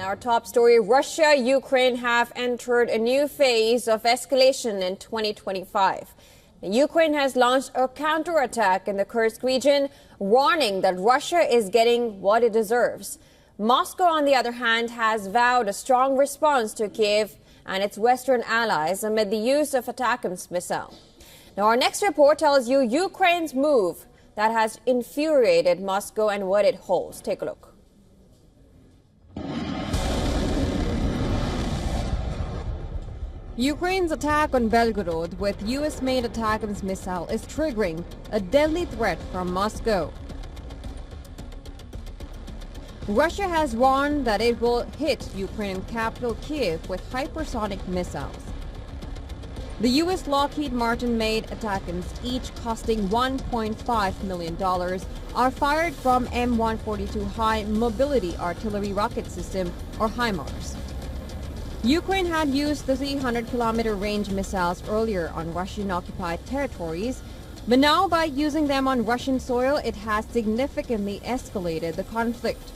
Our top story, Russia, Ukraine have entered a new phase of escalation in 2025. Ukraine has launched a counterattack in the Kursk region, warning that Russia is getting what it deserves. Moscow, on the other hand, has vowed a strong response to Kiev and its Western allies amid the use of attacks missile. Now, our next report tells you Ukraine's move that has infuriated Moscow and what it holds. Take a look. Ukraine's attack on Belgorod with US-made attacks missile is triggering a deadly threat from Moscow. Russia has warned that it will hit Ukrainian capital Kiev with hypersonic missiles. The U.S. Lockheed Martin-made attacks, each costing $1.5 million, are fired from M142 High Mobility Artillery Rocket System, or HIMARS. Ukraine had used the 300-kilometer range missiles earlier on Russian-occupied territories, but now by using them on Russian soil, it has significantly escalated the conflict.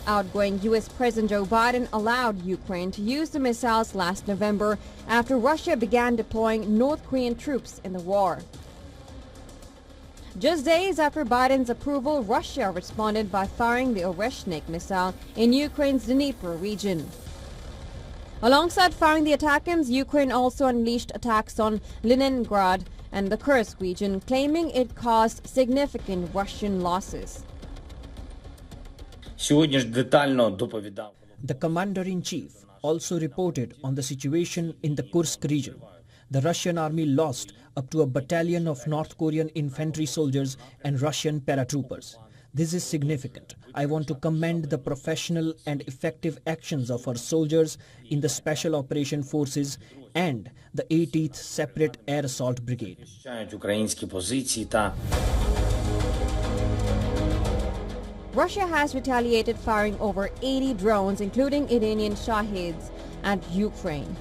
Outgoing U.S. President Joe Biden allowed Ukraine to use the missiles last November after Russia began deploying North Korean troops in the war. Just days after Biden's approval, Russia responded by firing the Oreshnik missile in Ukraine's Dnipro region. Alongside firing the attacks, Ukraine also unleashed attacks on Leningrad and the Kursk region, claiming it caused significant Russian losses. The commander-in-chief also reported on the situation in the Kursk region. The Russian army lost up to a battalion of North Korean infantry soldiers and Russian paratroopers. This is significant. I want to commend the professional and effective actions of our soldiers in the Special Operation Forces and the 18th Separate Air Assault Brigade. Russia has retaliated, firing over 80 drones, including Iranian Shahids, at Ukraine.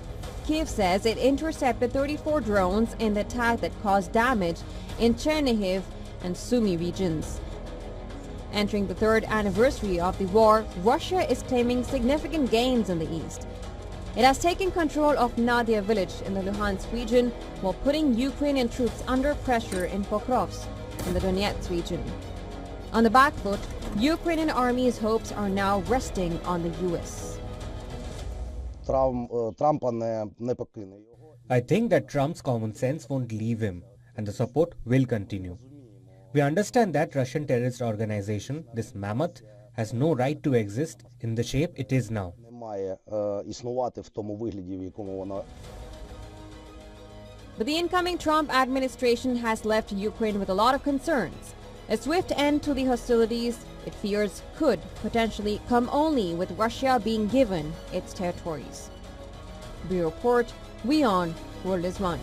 Kiev says it intercepted 34 drones in the attack that caused damage in Chernihiv and Sumy regions. Entering the third anniversary of the war, Russia is claiming significant gains in the east. It has taken control of Nadia village in the Luhansk region, while putting Ukrainian troops under pressure in Pokrovsk in the Donetsk region. On the back foot, Ukrainian army's hopes are now resting on the U.S. I think that Trump's common sense won't leave him, and the support will continue. We understand that Russian terrorist organization, this mammoth, has no right to exist in the shape it is now. But the incoming Trump administration has left Ukraine with a lot of concerns. A swift end to the hostilities, it fears, could potentially come only with Russia being given its territories. Bureau Report, WION, World is One.